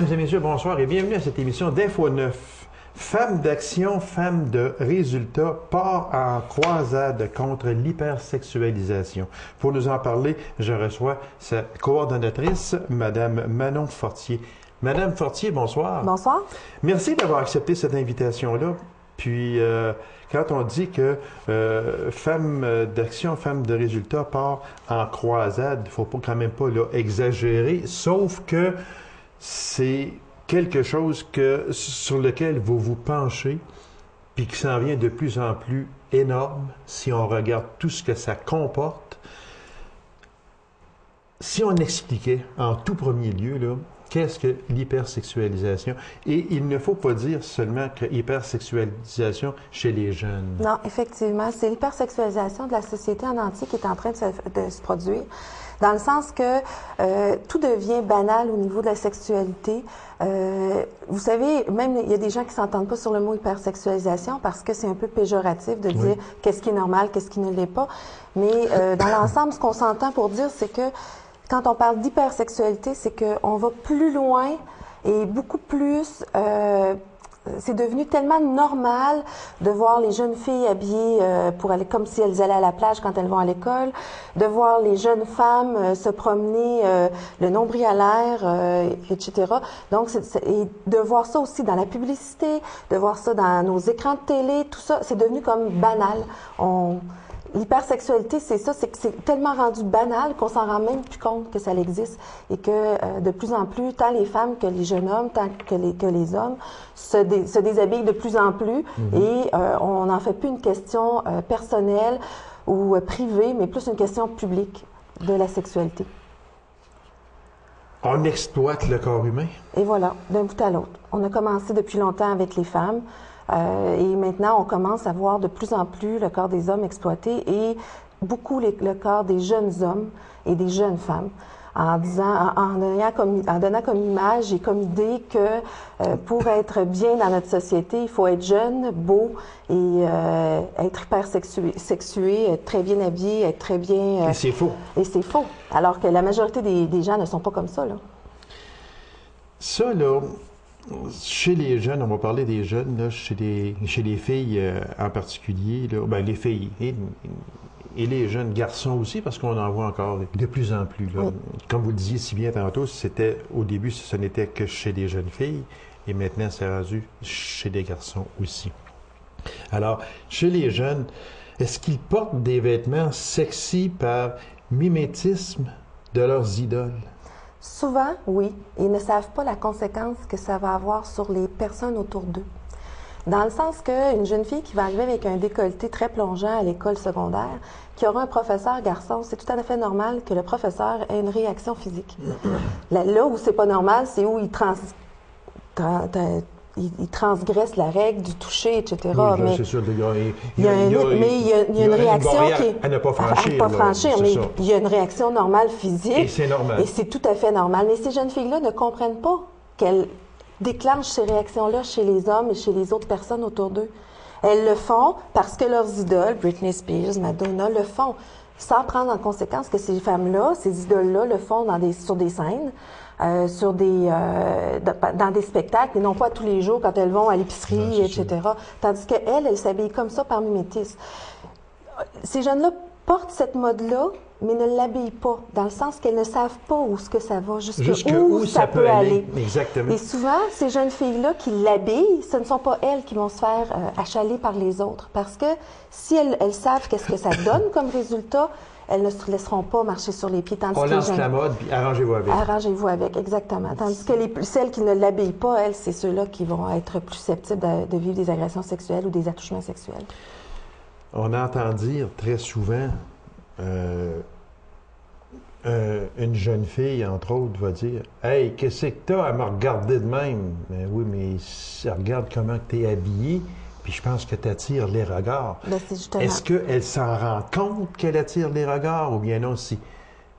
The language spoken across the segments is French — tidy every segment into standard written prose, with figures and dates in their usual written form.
Mesdames et messieurs, bonsoir et bienvenue à cette émission d'Info 9. Femmes d'action, femmes de résultats, part en croisade contre l'hypersexualisation. Pour nous en parler, je reçois sa coordonnatrice, Madame Manon Fortier. Madame Fortier, bonsoir. Bonsoir. Merci d'avoir accepté cette invitation-là. Puis, quand on dit que Femmes d'action, femmes de résultats part en croisade, il ne faut pas quand même pas là, exagérer, sauf que c'est quelque chose sur lequel vous vous penchez, puis qui s'en vient de plus en plus énorme si on regarde tout ce que ça comporte. Si on expliquait en tout premier lieu, là, qu'est-ce que l'hypersexualisation? Et il ne faut pas dire seulement que hypersexualisation chez les jeunes. Non, effectivement, c'est l'hypersexualisation de la société en entier qui est en train de se produire, dans le sens que tout devient banal au niveau de la sexualité. Vous savez, même il y a des gens qui s'entendent pas sur le mot hypersexualisation parce que c'est un peu péjoratif de dire qu'est-ce qui est normal, qu'est-ce qui ne l'est pas. Mais dans l'ensemble, ce qu'on s'entend pour dire, c'est que quand on parle d'hypersexualité, c'est qu'on va plus loin et beaucoup plus... c'est devenu tellement normal de voir les jeunes filles habillées pour aller comme si elles allaient à la plage quand elles vont à l'école, de voir les jeunes femmes se promener le nombril à l'air, etc. Donc, et de voir ça aussi dans la publicité, de voir ça dans nos écrans de télé, tout ça, c'est devenu comme banal. L'hypersexualité, c'est ça, c'est que c'est tellement rendu banal qu'on s'en rend même plus compte que ça existe et que de plus en plus, tant les femmes que les jeunes hommes, tant que les hommes se déshabillent de plus en plus et on n'en fait plus une question personnelle ou privée, mais plus une question publique de la sexualité. On exploite le corps humain. Et voilà, d'un bout à l'autre. On a commencé depuis longtemps avec les femmes. Et maintenant, on commence à voir de plus en plus le corps des hommes exploité et beaucoup le corps des jeunes hommes et des jeunes femmes, en donnant comme image et comme idée que pour être bien dans notre société, il faut être jeune, beau et être hyper sexué, être très bien habillé, être très bien... Et c'est faux. Et c'est faux. Alors que la majorité des gens ne sont pas comme ça, là. Ça, là... Chez les jeunes, on va parler des jeunes, là, chez les filles en particulier, là, ben, les filles et les jeunes garçons aussi, parce qu'on en voit encore de plus en plus. Là. Oui. Comme vous le disiez si bien tantôt, au début, ce n'était que chez les jeunes filles, et maintenant, c'est rendu chez les garçons aussi. Alors, chez les jeunes, est-ce qu'ils portent des vêtements sexy par mimétisme de leurs idoles? Souvent, oui. Ils ne savent pas la conséquence que ça va avoir sur les personnes autour d'eux. Dans le sens qu'une jeune fille qui va arriver avec un décolleté très plongeant à l'école secondaire, qui aura un professeur garçon, c'est tout à fait normal que le professeur ait une réaction physique. Là où c'est pas normal, c'est où il transgresse la règle du toucher, etc. Oui, mais c'est sûr, il y a une réaction qui est à ne pas franchir. Mais il y a une réaction normale physique. Et c'est normal. Et c'est tout à fait normal. Mais ces jeunes filles-là ne comprennent pas qu'elles déclenchent ces réactions-là chez les hommes et chez les autres personnes autour d'eux. Elles le font parce que leurs idoles, Britney Spears, Madonna, le font, sans prendre en conséquence que ces femmes-là, ces idoles-là, le font sur des scènes, dans des spectacles, et non pas tous les jours quand elles vont à l'épicerie, etc. Tandis qu'elles s'habillent comme ça par mimétisme. Ces jeunes-là portent cette mode-là, mais ne l'habillent pas, dans le sens qu'elles ne savent pas où ce que ça va, jusqu'où ça peut aller. Exactement. Et souvent, ces jeunes filles-là qui l'habillent, ce ne sont pas elles qui vont se faire achaler par les autres, parce que si elles savent qu'est-ce que ça donne comme résultat, elles ne se laisseront pas marcher sur les pieds. On lance la mode, puis arrangez-vous avec. Arrangez-vous avec, exactement. Tandis que celles qui ne l'habillent pas, elles, c'est ceux-là qui vont être plus susceptibles de vivre des agressions sexuelles ou des attouchements sexuels. On entend dire très souvent, une jeune fille, entre autres, va dire « Hey, qu'est-ce que t'as à me regarder de même? » Ben oui, mais ça regarde comment tu es habillée. Puis je pense que tu attires les regards. Ben, c'est justement... Est-ce qu'elle s'en rend compte qu'elle attire les regards ou bien non, si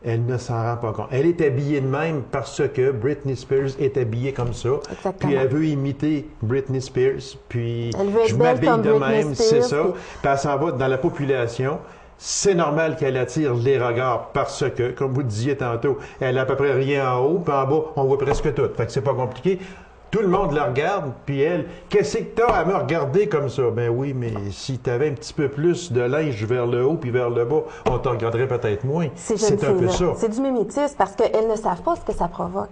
elle ne s'en rend pas compte? Elle est habillée de même parce que Britney Spears est habillée comme ça. Exactement. Puis elle veut imiter Britney Spears. Puis elle veut être je belle m'habille comme de Britney même, Spears, c'est ça. Puis elle s'en va dans la population. c'est normal qu'elle attire les regards parce que, comme vous le disiez tantôt, elle a à peu près rien en haut, puis en bas, on voit presque tout. Fait que c'est pas compliqué. Tout le monde la regarde, puis elle, qu'est-ce que t'as à me regarder comme ça? Ben oui, mais si t'avais un petit peu plus de linge vers le haut puis vers le bas, on t'en regarderait peut-être moins. C'est un peu ça. C'est du mimétisme parce qu'elles ne savent pas ce que ça provoque.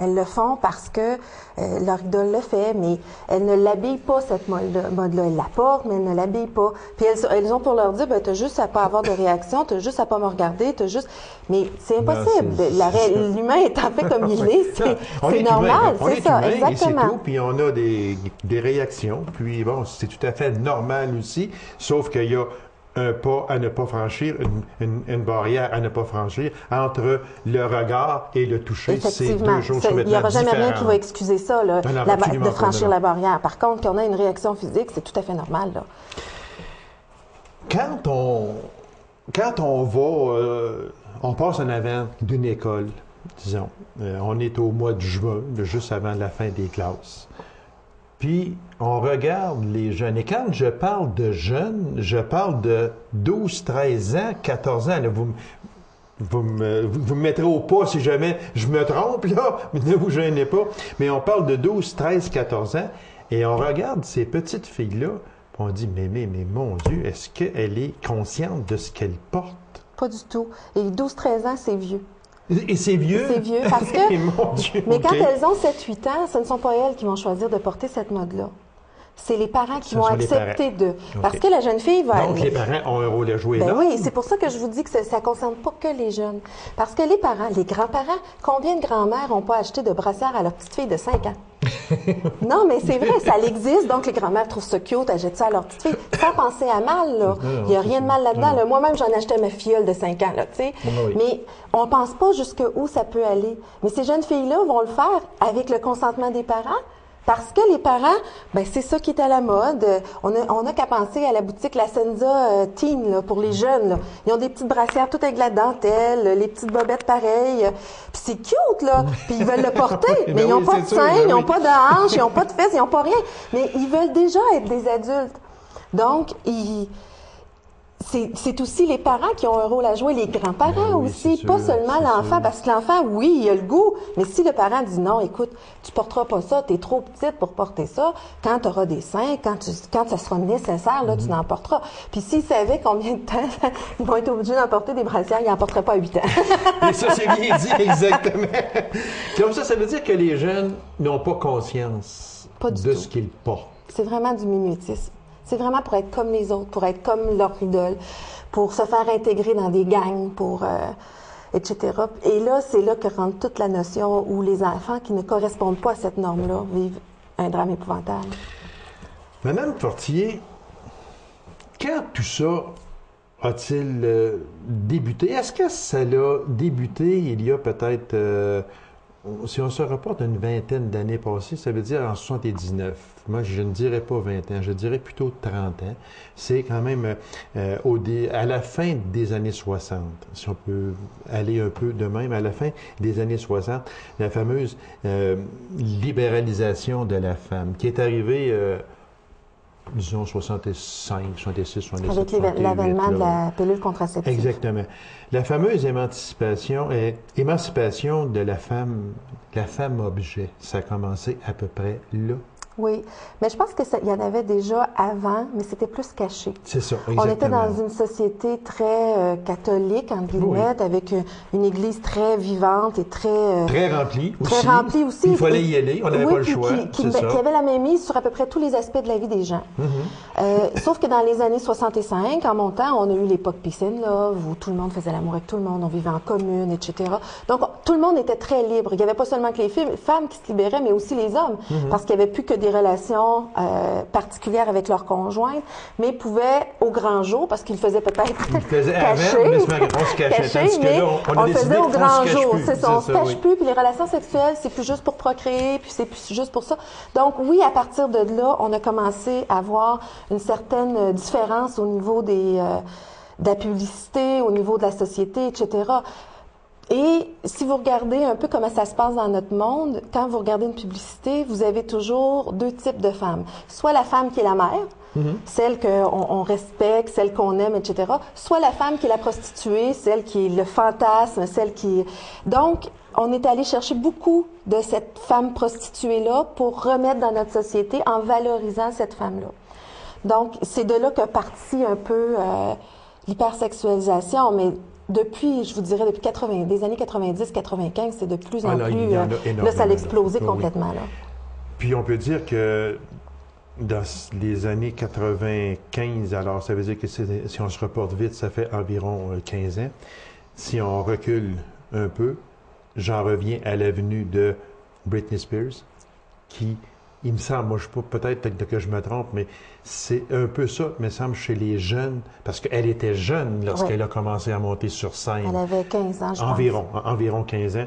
Elles le font parce que leur idole le fait, mais elles ne l'habillent pas, cette mode-là. Elles la portent, mais elles ne l'habillent pas. Puis elles ont pour leur dire, ben, t'as juste à pas avoir de réaction, t'as juste à pas me regarder, t'as juste... Mais c'est impossible. L'humain étant fait comme il est, c'est normal, c'est ça, exactement. C'est tout, puis on a des réactions, puis bon, c'est tout à fait normal aussi, sauf qu'il y a un pas à ne pas franchir, une barrière à ne pas franchir entre le regard et le toucher. C'est deux choses complètement différentes. Il n'y aura jamais rien qui va excuser ça, là, de franchir la barrière. Par contre, qu'on ait une réaction physique, c'est tout à fait normal, là. Quand on va, on passe en avant d'une école, disons, on est au mois de juin, juste avant la fin des classes. Puis, on regarde les jeunes. Et quand je parle de jeunes, je parle de 12, 13 ans, 14 ans. Là, vous me mettrez au pas si jamais je me trompe, là, mais ne vous gênez pas. Mais on parle de 12, 13, 14 ans, et on regarde ces petites filles-là, puis on dit, mais mon Dieu, est-ce qu'elle est consciente de ce qu'elle porte? Pas du tout. Et 12, 13 ans, c'est vieux. Et c'est vieux? C'est vieux parce que... Mon Dieu, mais quand elles ont 7-8 ans, ce ne sont pas elles qui vont choisir de porter cette mode-là. C'est les parents qui vont accepter de... Parce que la jeune fille va... Donc, les parents ont un rôle à jouer là. Oui, c'est pour ça que je vous dis que ça ne concerne pas que les jeunes. Parce que les parents, les grands-parents, combien de grands-mères n'ont pas acheté de brassière à leur petite fille de 5 ans? Non, mais c'est vrai, ça existe. Donc, les grands-mères trouvent ça cute, achètent ça à leur petite fille. Sans penser à mal, là. Il n'y a rien de mal là-dedans. Là. Moi-même, j'en achetais à ma filleule de 5 ans, là, tu sais. Oui. Mais on ne pense pas jusqu'où ça peut aller. Mais ces jeunes filles-là vont le faire avec le consentement des parents. Parce que les parents, ben c'est ça qui est à la mode. On a qu'à penser à la boutique La Senza Teen là, pour les jeunes. Là. Ils ont des petites brassières toutes avec la dentelle, les petites bobettes pareilles. Puis c'est cute, là. Puis ils veulent le porter. Mais ils n'ont pas de seins, ils n'ont pas de hanches, ils n'ont pas de fesses, ils n'ont pas rien. Mais ils veulent déjà être des adultes. Donc, c'est aussi les parents qui ont un rôle à jouer, les grands-parents aussi, pas seulement l'enfant, parce que l'enfant, oui, il a le goût, mais si le parent dit non, écoute, tu porteras pas ça, tu es trop petite pour porter ça, quand tu auras des seins, quand ça sera nécessaire, là, tu n'en porteras. Puis s'ils savaient combien de temps ils vont être obligés d'en porter des brassières, ils n'en porteraient pas à 8 ans. Et ça, c'est bien dit, exactement. Comme ça veut dire que les jeunes n'ont pas conscience de ce qu'ils portent. C'est vraiment du mimétisme. C'est vraiment pour être comme les autres, pour être comme leur idole, pour se faire intégrer dans des gangs, etc. Et là, c'est là que rentre toute la notion où les enfants qui ne correspondent pas à cette norme-là vivent un drame épouvantable. Madame Fortier, quand tout ça a-t-il débuté? Est-ce que ça l'a débuté il y a peut-être... si on se reporte à une vingtaine d'années passées, ça veut dire en 79. Moi, je ne dirais pas 20 ans, je dirais plutôt 30 ans. C'est quand même à la fin des années 60, si on peut aller un peu de même, à la fin des années 60, la fameuse libéralisation de la femme qui est arrivée... disons 65, 66, 67. Avec l'avènement de la pilule contraceptive. Exactement. La fameuse émancipation de la femme objet, ça a commencé à peu près là. Oui, mais je pense qu'il y en avait déjà avant, mais c'était plus caché. C'est ça, exactement. On était dans une société très catholique, entre guillemets, avec une église très vivante et très... très remplie aussi. Très remplie aussi. Il fallait y aller, on n'avait pas le choix. Qui avait la même mise sur à peu près tous les aspects de la vie des gens. Sauf que dans les années 65, en montant, on a eu l'époque Peace and Love, où tout le monde faisait l'amour avec tout le monde, on vivait en commune, etc. Donc, tout le monde était très libre. Il n'y avait pas seulement que les femmes qui se libéraient, mais aussi les hommes, parce qu'il n'y avait plus que des relations particulières avec leur conjointe, mais pouvaient au grand jour, parce qu'ils le faisaient peut-être caché, mais on le faisait au grand jour. C'est ça, on se cache plus, puis les relations sexuelles, c'est plus juste pour procréer, puis c'est plus juste pour ça. Donc oui, à partir de là, on a commencé à voir une certaine différence au niveau de la publicité, au niveau de la société, etc. Et si vous regardez un peu comment ça se passe dans notre monde, quand vous regardez une publicité, vous avez toujours deux types de femmes. Soit la femme qui est la mère, celle qu'on respecte, celle qu'on aime, etc. Soit la femme qui est la prostituée, celle qui est le fantasme, celle qui... Donc, on est allé chercher beaucoup de cette femme prostituée-là pour remettre dans notre société en valorisant cette femme-là. Donc, c'est de là qu'est partie un peu l'hypersexualisation, mais depuis, je vous dirais, depuis des années 90-95, c'est de plus en plus... là, ça a explosé complètement. Là. Puis on peut dire que dans les années 95, alors ça veut dire que si on se reporte vite, ça fait environ 15 ans. Si on recule un peu, j'en reviens à l'avenue de Britney Spears, qui, il me semble, moi je ne sais pas, peut-être que je me trompe, mais c'est un peu ça, il me semble, chez les jeunes, parce qu'elle était jeune lorsqu'elle a commencé à monter sur scène. Elle avait 15 ans, je pense. Environ 15 ans.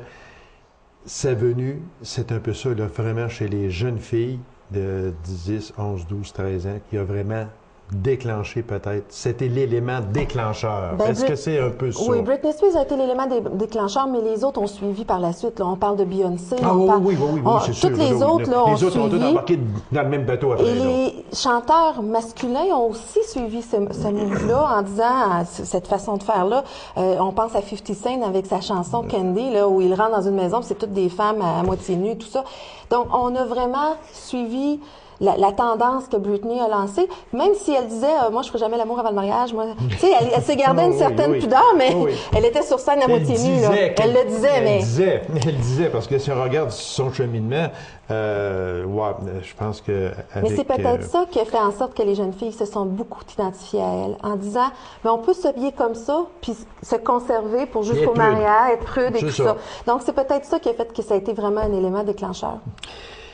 Sa venue, c'est un peu ça, là, vraiment chez les jeunes filles de 10, 11, 12, 13 ans, qui a vraiment déclenché peut-être. C'était l'élément déclencheur. Est-ce que c'est un peu ça? Oui, Britney Spears a été l'élément déclencheur, mais les autres ont suivi par la suite. Là. On parle de Beyoncé. Oui, c'est sûr. Toutes les autres là, ont suivi. Les autres ont embarqué dans le même bateau après. Et les chanteurs masculins ont aussi suivi ce move-là en disant cette façon de faire-là. On pense à 50 Cent avec sa chanson Candy, là, où il rentre dans une maison, c'est toutes des femmes à moitié nues, tout ça. Donc, on a vraiment suivi la tendance que Britney a lancée, même si elle disait moi je ferai jamais l'amour avant le mariage, moi tu sais elle s'est gardée une certaine pudeur, mais elle était sur scène à moitié nue là. Elle le disait. Elle disait parce que si on regarde son cheminement, je pense que mais c'est peut-être ça qui a fait en sorte que les jeunes filles se sont beaucoup identifiées à elle, en disant mais on peut s'habiller comme ça puis se conserver pour jusqu'au mariage, être prude et tout ça. Donc c'est peut-être ça qui a fait que ça a été vraiment un élément déclencheur.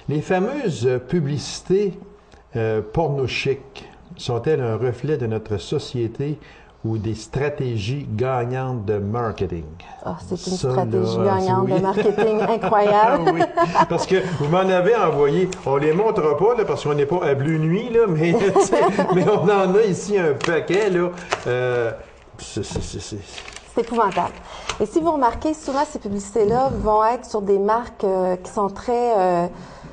Les fameuses publicités porno-chic sont-elles un reflet de notre société ou des stratégies gagnantes de marketing? Ah, c'est une stratégie gagnante de marketing incroyable. Oui, parce que vous m'en avez envoyé. On les montrera pas là, parce qu'on n'est pas à Bleu Nuit, là, mais on en a ici un paquet. Là. C'est épouvantable. Et si vous remarquez, souvent ces publicités-là vont être sur des marques qui sont très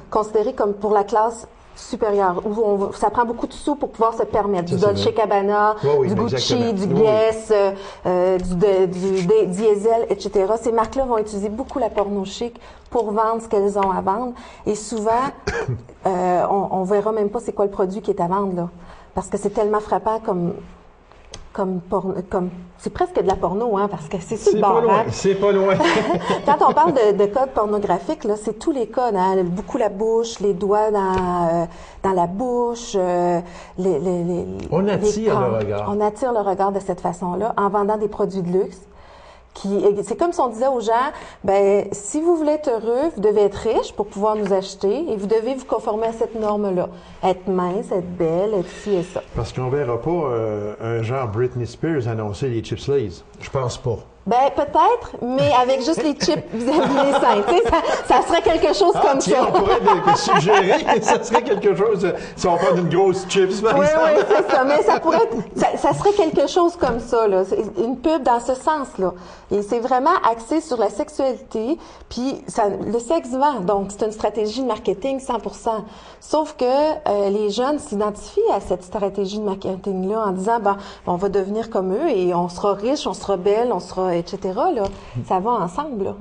considérées comme pour la classe supérieure, où ça prend beaucoup de sous pour pouvoir se permettre. Du Dolce Gabbana, du Gucci, du Guess, du Diesel, etc. Ces marques-là vont utiliser beaucoup la porno chic pour vendre ce qu'elles ont à vendre. Et souvent, on verra même pas c'est quoi le produit qui est à vendre, là. Parce que c'est tellement frappant comme c'est presque de la porno, hein, parce que c'est sur le bord. C'est pas loin. Quand on parle de codes pornographiques, là, c'est tous les codes, hein, beaucoup la bouche, les doigts dans la bouche, on attire le regard. On attire le regard de cette façon-là en vendant des produits de luxe. C'est comme si on disait aux gens, ben si vous voulez être heureux, vous devez être riche pour pouvoir nous acheter et vous devez vous conformer à cette norme-là. Être mince, être belle, être ci et ça. Parce qu'on verra pas un genre Britney Spears annoncer les chips Lay's. Je pense pas. Ben peut-être, mais avec juste les chips vis-à-vis des seins. Tu sais, ça serait quelque chose comme ça. On pourrait suggérer que ça serait quelque chose, si on parle d'une grosse chips, par exemple. Oui, c'est ça. Mais ça pourrait ça serait quelque chose comme ça, là. C'est une pub dans ce sens-là. Et c'est vraiment axé sur la sexualité, puis le sexe vend. Donc, c'est une stratégie de marketing 100%. Sauf que les jeunes s'identifient à cette stratégie de marketing-là en disant, on va devenir comme eux et on sera riche, on sera belle, on sera etc. Là, ça va ensemble. Là.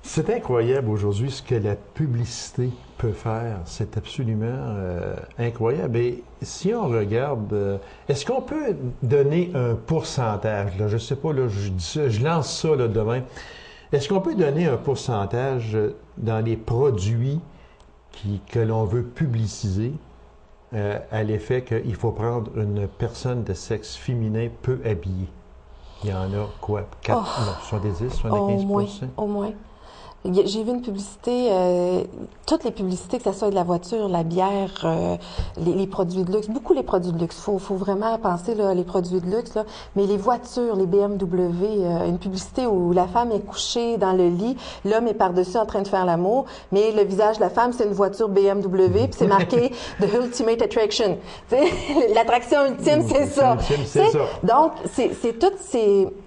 C'est incroyable aujourd'hui ce que la publicité peut faire. C'est absolument incroyable. Et si on regarde, est-ce qu'on peut donner un pourcentage? Là, je ne sais pas, là, je dis ça, je lance ça là, demain. Est-ce qu'on peut donner un pourcentage dans les produits que l'on veut publiciser à l'effet qu'il faut prendre une personne de sexe féminin peu habillée? Il y en a quoi? 4, 70, 75 Au moins. J'ai vu une publicité, toutes les publicités, que ce soit de la voiture, la bière, les produits de luxe, beaucoup les produits de luxe. Faut vraiment penser là, les produits de luxe, là, mais les voitures, les BMW, une publicité où la femme est couchée dans le lit, l'homme est par-dessus en train de faire l'amour, mais le visage de la femme, c'est une voiture BMW, puis c'est marqué The Ultimate Attraction. L'attraction ultime, c'est ça. C'est ça. Donc, c'est tous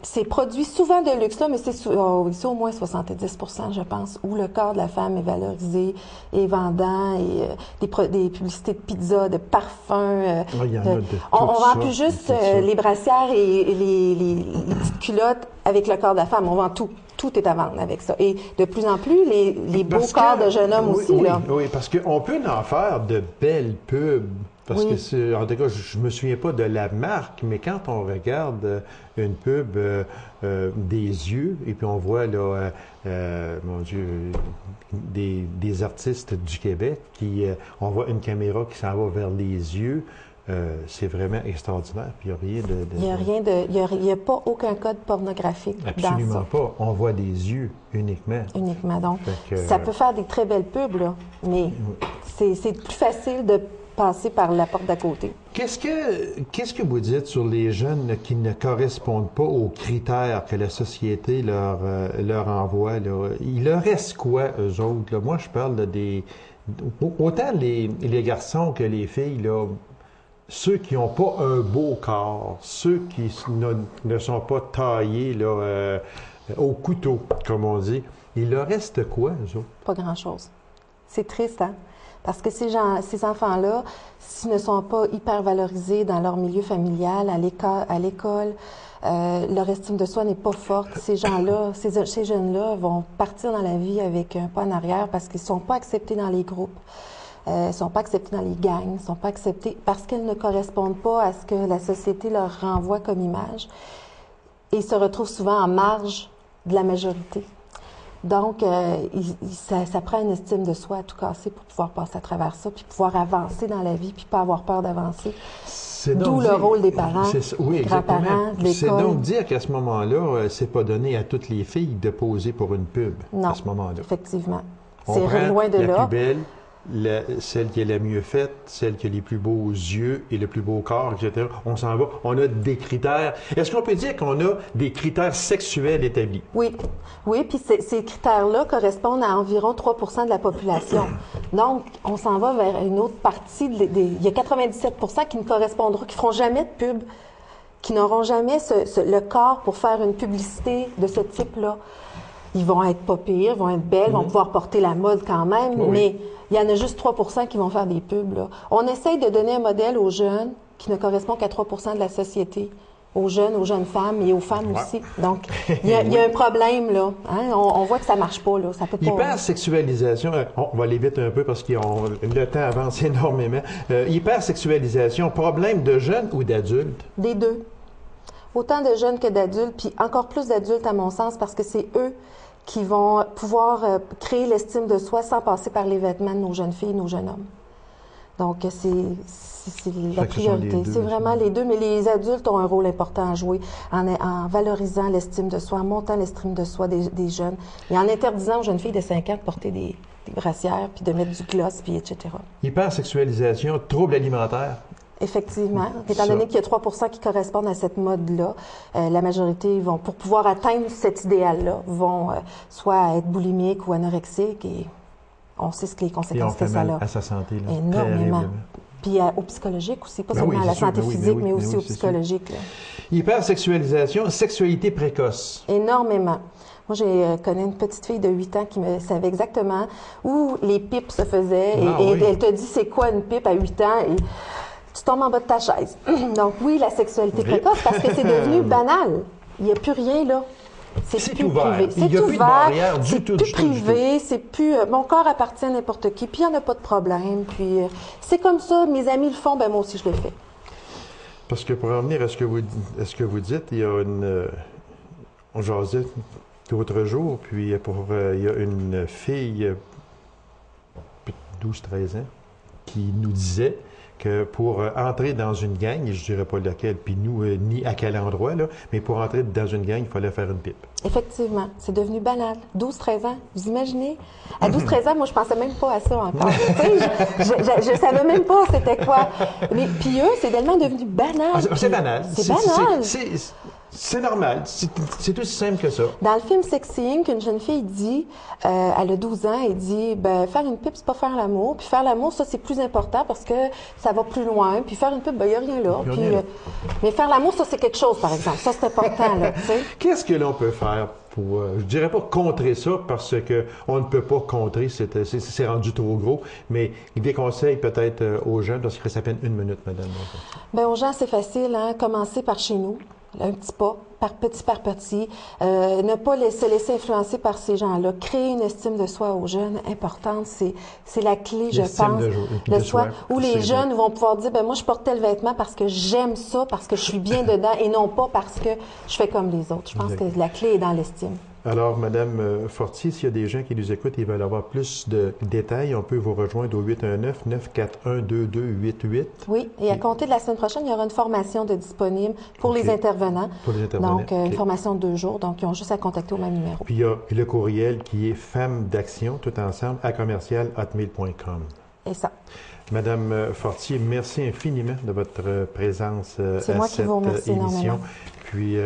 ces produits souvent de luxe là, mais c'est au moins 70%, je pense, où le corps de la femme est valorisé et vendant, et des publicités de pizza, de parfums. Il y en a de on vend ça, plus juste ça. les brassières et les petites culottes avec le corps de la femme. On vend tout. Tout est à vendre avec ça. Et de plus en plus, les beaux corps de jeunes hommes aussi. Oui, là. oui, parce qu'on peut en faire de belles pubs. Parce que, en tout cas, je me souviens pas de la marque, mais quand on regarde une pub des yeux, et puis on voit, là, mon Dieu, des artistes du Québec, on voit une caméra qui s'en va vers les yeux, c'est vraiment extraordinaire. Puis il n'y a rien de... Il n'y a pas aucun code pornographique dans ça. Absolument pas. On voit des yeux uniquement. Uniquement. Donc, ça peut faire des très belles pubs, là, mais c'est plus facile de passer par la porte d'à côté. Qu'est-ce que vous dites sur les jeunes qui ne correspondent pas aux critères que la société leur envoie, là? Il leur reste quoi, eux autres? Là? Moi, je parle autant les garçons que les filles, là, ceux qui n'ont pas un beau corps, ceux qui ne sont pas taillés là, au couteau, comme on dit, il leur reste quoi, eux autres? Pas grand-chose. C'est triste, hein? Parce que ces enfants-là, s'ils ne sont pas hyper valorisés dans leur milieu familial, à l'école, leur estime de soi n'est pas forte. Ces gens-là, ces jeunes-là vont partir dans la vie avec un pas en arrière parce qu'ils ne sont pas acceptés dans les groupes. Ils sont pas acceptés dans les gangs, ils sont pas acceptés parce qu'ils ne correspondent pas à ce que la société leur renvoie comme image. Et ils se retrouvent souvent en marge de la majorité. Donc, ça prend une estime de soi à tout casser pour pouvoir passer à travers ça, puis pouvoir avancer dans la vie, puis pas avoir peur d'avancer. D'où le rôle des parents, des grands-parents, de l'école. C'est donc dire qu'à ce moment-là, c'est pas donné à toutes les filles de poser pour une pub à ce moment-là. Effectivement. C'est loin de là. La plus belle, celle qui est la mieux faite, celle qui a les plus beaux yeux et le plus beau corps, etc. On s'en va. On a des critères. Est-ce qu'on peut dire qu'on a des critères sexuels établis? Oui. Oui, puis ces critères-là correspondent à environ 3% de la population. Donc, on s'en va vers une autre partie. Il y a 97% qui ne correspondront, qui ne feront jamais de pub, qui n'auront jamais le corps pour faire une publicité de ce type-là. Ils vont être pas pires, vont être belles, vont pouvoir porter la mode quand même, mais il y en a juste 3% qui vont faire des pubs. Là. On essaye de donner un modèle aux jeunes qui ne correspond qu'à 3% de la société, aux jeunes femmes et aux femmes aussi. Donc, il y a un problème, là. Hein? On voit que ça marche pas, là. Ça peut pas... Hypersexualisation, on va aller vite un peu parce que le temps avance énormément. Hypersexualisation, problème de jeunes ou d'adultes? Des deux. Autant de jeunes que d'adultes, puis encore plus d'adultes à mon sens, parce que c'est eux qui vont pouvoir créer l'estime de soi sans passer par les vêtements de nos jeunes filles et nos jeunes hommes. Donc, c'est la priorité. C'est vraiment les deux, mais les adultes ont un rôle important à jouer en valorisant l'estime de soi, en montant l'estime de soi des jeunes et en interdisant aux jeunes filles de 5 ans de porter des brassières, puis de mettre du gloss, puis etc. Hypersexualisation, troubles alimentaires. Effectivement. Étant donné qu'il y a 3% qui correspondent à cette mode-là, la majorité vont, pour pouvoir atteindre cet idéal-là, vont soit être boulimiques ou anorexiques et on sait ce que les conséquences que ça a. À sa santé, là. Énormément. Puis au psychologique aussi, pas seulement à la santé physique, mais aussi au psychologique. Hypersexualisation, sexualité précoce. Énormément. Moi, j'ai connu une petite fille de 8 ans qui me savait exactement où les pipes se faisaient. Et elle te dit c'est quoi une pipe à 8 ans et tu tombes en bas de ta chaise. Donc oui, la sexualité précoce, parce que c'est devenu banal. Il n'y a plus rien là. C'est plus privé. Il n'y a plus de barrière du tout. C'est plus privé, c'est plus... mon corps appartient à n'importe qui, puis il n'y en a pas de problème. Puis c'est comme ça, mes amis le font, ben moi aussi je le fais. Parce que pour revenir à ce que vous dites, il y a on jasait l'autre jour, puis il y a une fille, 12-13 ans, qui nous disait que pour entrer dans une gang, et je dirais pas laquelle, puis nous, ni à quel endroit, là, mais pour entrer dans une gang, il fallait faire une pipe. Effectivement, c'est devenu banal. 12-13 ans, vous imaginez? À 12-13 ans, moi, je pensais même pas à ça encore. Tu sais, je savais même pas c'était quoi. Mais puis eux, c'est tellement devenu banal. C'est banal. C'est banal. C'est normal. C'est aussi simple que ça. Dans le film Sexy Inc., une jeune fille dit, elle a 12 ans, elle dit, ben faire une pipe, c'est pas faire l'amour. Puis faire l'amour, ça, c'est plus important parce que ça va plus loin. Puis faire une pipe, ben il n'y a rien là. Puis, mais faire l'amour, ça, c'est quelque chose, par exemple. Ça, c'est important, là, tu sais. Qu'est-ce que l'on peut faire pour, je dirais pas contrer ça parce que on ne peut pas contrer, c'est rendu trop gros, mais des conseils peut-être aux jeunes, parce qu'il reste à peine 1 minute, madame. Bien, aux gens, c'est facile, hein. Commencer par chez nous. Un petit pas, par petit. Ne pas se laisser influencer par ces gens-là. Créer une estime de soi aux jeunes, importante, c'est la clé, je pense, de soi. Où les jeunes vont pouvoir dire, ben moi, je porte tel vêtement parce que j'aime ça, parce que je suis bien dedans, et non pas parce que je fais comme les autres. Je pense que la clé est dans l'estime. Alors, Madame Fortier, s'il y a des gens qui nous écoutent et veulent avoir plus de détails, on peut vous rejoindre au 819-941-2288. Oui, et à compter de la semaine prochaine, il y aura une formation de disponible pour les intervenants. Pour les intervenants. Donc, une formation de 2 jours. Donc, ils ont juste à contacter au même numéro. Puis, il y a le courriel qui est femmes d'action, tout ensemble, à commercial@hotmail.com. Et ça. Madame Fortier, merci infiniment de votre présence à cette émission. Puis,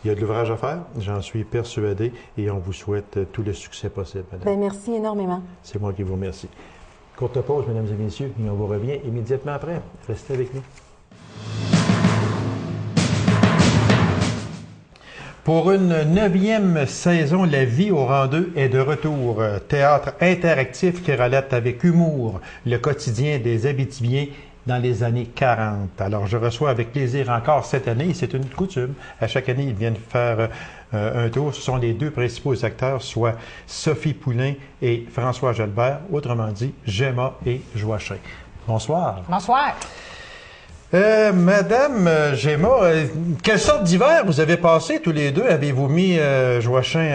il y a de l'ouvrage à faire, j'en suis persuadé, et on vous souhaite tout le succès possible, madame. Bien, merci énormément. C'est moi qui vous remercie. Courte pause, mesdames et messieurs, et on vous revient immédiatement après. Restez avec nous. Pour une 9e saison, La vie au rang 2 est de retour. Théâtre interactif qui relate avec humour le quotidien des Abitibiens dans les années 40. Alors, je reçois avec plaisir encore cette année, et c'est une coutume. À chaque année, ils viennent faire un tour. Ce sont les 2 principaux acteurs, soit Sophie Poulain et François Jalbert, autrement dit, Gemma et Joachim. Bonsoir. Bonsoir. Madame Gemma, quelle sorte d'hiver vous avez passé tous les deux? Avez-vous mis Joachim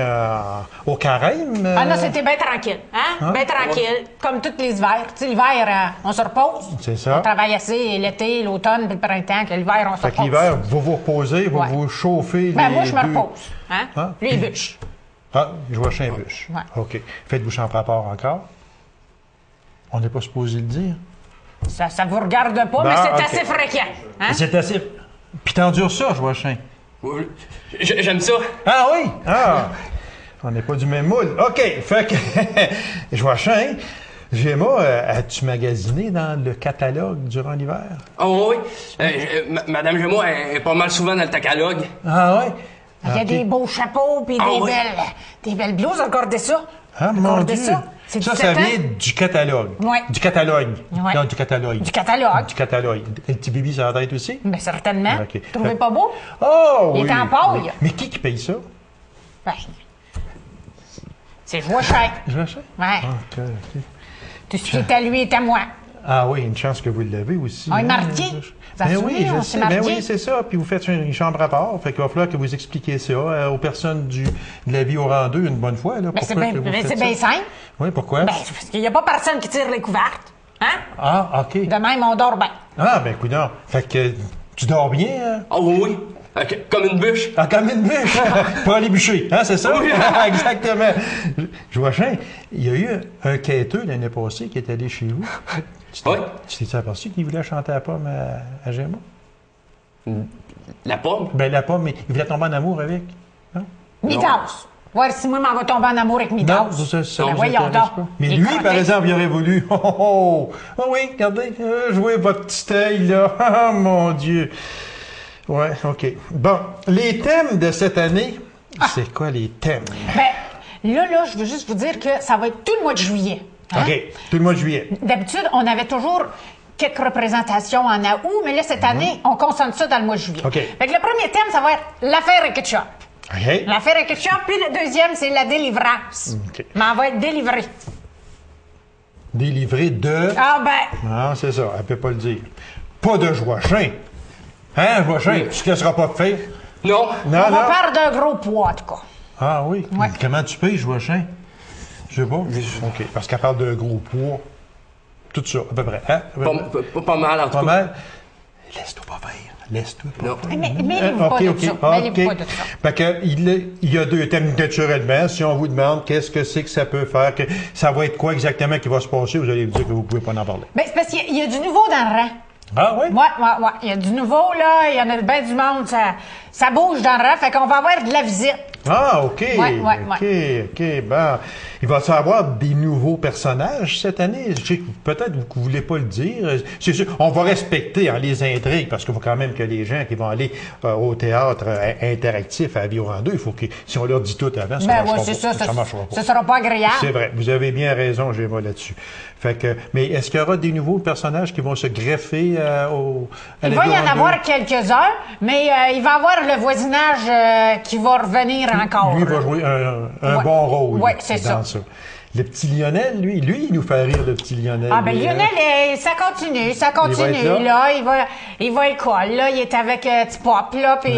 au carême? Ah non, c'était bien tranquille. Hein? Bien tranquille, comme tous les hivers. Tu sais, l'hiver, on se repose. C'est ça. On travaille assez l'été, l'automne, puis le printemps, que l'hiver, on se repose. Fait que l'hiver, vous vous reposez, vous vous chauffez. Ben moi, je me repose. Hein? Les bûches. Ah, Joachim bûche. Ouais. OK. Faites-vous chambre à part encore? On n'est pas supposé le dire. Ça vous regarde pas, mais c'est assez fréquent. Hein? C'est assez... Puis t'endures ça, Joachim? Oui, j'aime ça. Ah oui? Ah! On n'est pas du même moule. OK. Fait que... Joachim, Gemma, as-tu magasiné dans le catalogue durant l'hiver? Oh oui. Madame Gemma est pas mal souvent dans le catalogue. Ah oui? Il y a des beaux chapeaux, puis des belles blouses. Regardez ça. Ah, mon Dieu! Ça vient du catalogue. Oui. Du catalogue. Ouais. Non, du catalogue. Du catalogue. Du catalogue. Le petit bibi, ça va être aussi? Bien, certainement. Okay. Vous trouvez pas beau? Oh, Il est en paille. Oui. Mais qui paye ça? Ben, c'est Joachim. Joachim? Ouais. OK. Tout ce qui est à lui est à moi. Ah oui, une chance que vous l'avez aussi. On est mariés. Ben oui, je sais. Ben oui, c'est ça. Puis vous faites une chambre à part. Fait qu'il va falloir que vous expliquiez ça aux personnes de la vie au rang 2 une bonne fois. Là. C'est bien simple. Oui, pourquoi? Ben, parce qu'il n'y a pas personne qui tire les couvertes. Hein? Ah, OK. De même, on dort bien. Ah, ben coudonc. Fait que tu dors bien, hein? Ah oui. Comme une bûche. Ah, comme une bûche! Pour aller bûcher, hein, c'est ça? Oui. Exactement. Joachim, il y a eu un quêteux l'année passée qui est allé chez vous. Oui. Tu t'es aperçu qu'il voulait chanter la pomme à Gemma? La pomme? Ben, la pomme, mais il voulait tomber en amour avec. Non? Midas. Voir si moi, m'en va tomber en amour avec Midas. Non, ça Ben, vous voyons intéresse donc. pas. Mais Les lui, croquettes. par exemple, il aurait voulu. Oh oui, regardez, jouez votre petit œil, là. Oh, mon Dieu. Ouais, OK. Bon, les thèmes de cette année, c'est quoi les thèmes? Ben, là, je veux juste vous dire que ça va être tout le mois de juillet. Hein? OK, tout le mois de juillet. D'habitude, on avait toujours quelques représentations en août, mais là, cette année, on concentre ça dans le mois de juillet. OK. Fait que le premier thème, ça va être l'affaire et ketchup. OK. L'affaire et ketchup, puis le deuxième, c'est la délivrance. OK. Mais on va être délivré. Délivré de... Ah ben, Non, c'est ça, elle peut pas le dire. Pas de Joachim. Hein, Joachim, tu te laisseras pas faire? Non. Non, on va non. perdre un gros poids, en tout cas. Ah oui? Ouais. Comment tu payes, Joachim? Je sais pas. OK, parce qu'elle parle d'un gros poids. Tout ça, à peu près. Hein? Pas mal, en tout Pas cas. mal. Laisse-toi pas faire. Laisse-toi pas Non. faire. Mais mêlez-vous pas de ça. Mêlez-vous pas de ça. Fait que, il y a deux thèmes naturellement. Si on vous demande qu'est-ce que c'est que ça peut faire, que ça va être quoi exactement qui va se passer, vous allez vous dire que vous pouvez pas en parler. Ben, c'est parce qu'il y a du nouveau dans le rang. Ah oui? Ouais. Il y a du nouveau, là. Il y en a bien du monde. Ça bouge dans le rang. Fait qu'on va avoir de la visite. Ah, OK. Ouais. OK. Bon. Il va y avoir des nouveaux personnages cette année. Je sais que peut-être que vous ne voulez pas le dire. C'est sûr, on va respecter les intrigues parce qu'il faut quand même que les gens qui vont aller au théâtre interactif à Aviron 2, il faut que, si on leur dit tout avant, ça Ben, marchera ouais, c'est pas. ça. Marchera pas. Ça sera pas agréable. C'est vrai. Vous avez bien raison, Géma, là-dessus. Fait que, mais est-ce qu'il y aura des nouveaux personnages qui vont se greffer à Il va y en l'Aviron 2? avoir quelques-uns, mais il va y avoir le voisinage qui va revenir encore. Lui va jouer un Ouais. bon rôle Ouais, c'est dans ça. Le petit Lionel, lui, il nous fait rire, le petit Lionel. Ah, ben lui, Lionel, ça continue. Il va être Là, il va à l'école, là, il est avec Petit Pop, là, puis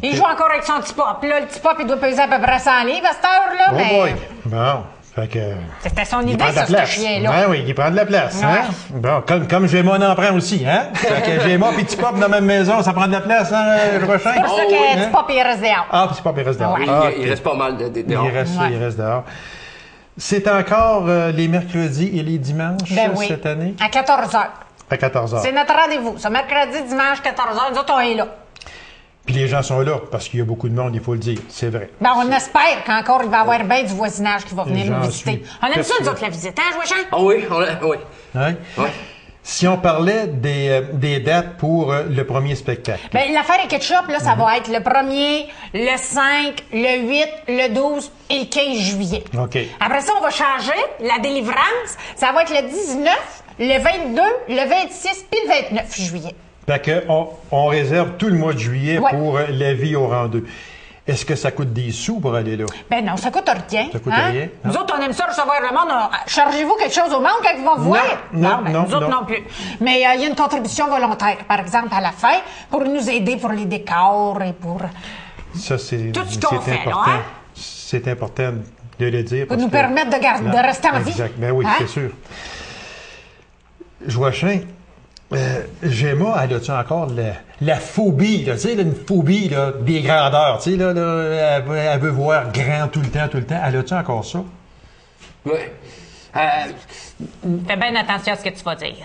il joue encore avec son Petit Pop. Là, le Petit Pop, il doit peser à peu près 100 livres à cette heure-là, Oh mais boy! Bon, fait que... c'était son Il idée, prend de la ça, ce place. chien-là. Ben oui, il prend de la place, hein? Bon, comme Géma en prend aussi, hein? Fait que Géma et Petit Pop dans la même maison, ça prend de la place, hein, le prochain? C'est pour ça Oh, que oui, Petit Pop, il reste dehors. Ah, Petit Pop, il reste dehors. Ouais. Ah, Il ok. reste pas mal dehors. Il reste dehors. C'est encore les mercredis et les dimanches Ben oui. cette année? À 14h. À 14h. C'est notre rendez-vous. Ce mercredi, dimanche, 14h. Nous autres, on est là. Puis les gens sont là, parce qu'il y a beaucoup de monde, il faut le dire. C'est vrai. Ben, on espère qu'encore, il va y avoir bien du voisinage qui va venir J'en nous visiter. suis On aime ça, nous persuadé. autres, la visite, hein, Jouachin? Ah oui, oui. Hein? Ouais. Si on parlait des dates pour le premier spectacle. Ben, l'affaire est ketchup, là, ça va être le 1er, le 5, le 8, le 12 et le 15 juillet. OK. Après ça, on va changer la délivrance. Ça va être le 19, le 22, le 26 puis le 29 juillet. Fait que on réserve tout le mois de juillet Ouais. pour la vie au rang 2. Est-ce que ça coûte des sous pour aller là? Ben non, ça coûte rien. Ça coûte hein? rien, Nous non. autres, on aime ça recevoir le monde. Chargez-vous quelque chose au monde quand ils vont vous voir? non, nous autres non. non plus. Mais il y a une contribution volontaire, par exemple, à la fin, pour nous aider pour les décors et pour Ça, c'est Tout ce qu'on fait, là, important. hein? C'est important de le dire. pour parce nous que- permettre de rester en vie. Exact. Ben oui, Hein? c'est sûr. Joachim, Gemma, elle a-tu encore la phobie, là, tu sais, là, une phobie là, des grandeurs, tu sais, là, elle veut voir grand tout le temps. Elle a-tu encore ça? Oui. Fais bien attention à ce que tu vas dire.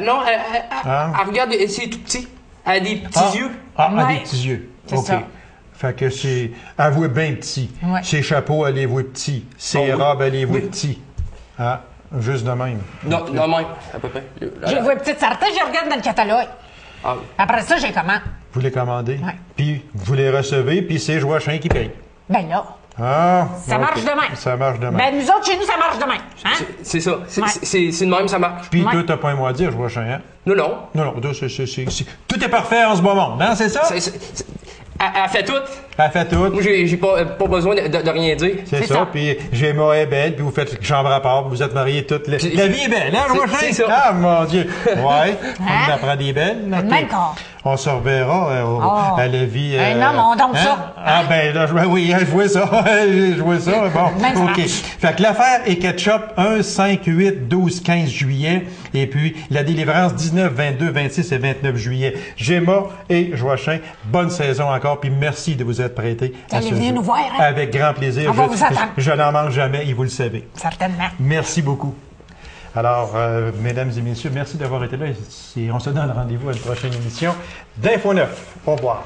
Non, Ah. elle regarde, c'est tout petit. Elle a des petits yeux. Ah, Ouais. des petits yeux. C'est OK. ça. Fait que c'est. Elle voit bien petit. Ouais. Ses chapeaux, elle les voit petits. Ses Oh, oui. robes, elle les voit Oui. petits. Ah, juste de même. Non, non, même, à peu près. Je les vois petites certaines, je les regarde dans le catalogue. Ah oui. Après ça, j'ai comment? Vous les commandez. Ouais. Puis vous les recevez, puis c'est Joachim qui paye. Ben là, Ah, ça OK. marche de même. Ça marche de même. Ben nous autres, chez nous, ça marche de même. Hein? C'est ça. Ouais. C'est de même, ça marche. Puis Ouais. toi, t'as pas un mot à dire, Joachim, hein? Non, non. Non, toi, tout est parfait en ce moment, hein, c'est ça? Elle fait tout. Elle fait tout. Moi, j'ai pas besoin de rien dire. C'est c'est ça. ça. Puis Gemma est belle, puis vous faites chambre à part, vous êtes mariés toutes. La vie est belle, hein, Joachim? c'est ça. Ah, mon Dieu. Ouais. On Hein? apprend des belles. Le OK. même corps. On se reverra Oh. à la vie. Un homme, on donne ça. Ah, ben là, oui, je vois ça. Je vois ça. Bon, Même ça OK. marche. Fait que l'affaire est ketchup 1, 5, 8, 12, 15 juillet. Et puis la délivrance 19, 22, 26 et 29 juillet. Gemma et Joachim, bonne saison encore. Puis merci de vous être prêtés Vous à allez ce venir jeu. nous voir, hein? Avec grand plaisir. On va vous attendre. Je n'en manque jamais et vous le savez. Certainement. Merci beaucoup. Alors, mesdames et messieurs, merci d'avoir été là. On se donne rendez-vous à une prochaine émission d'Info 9. Au revoir.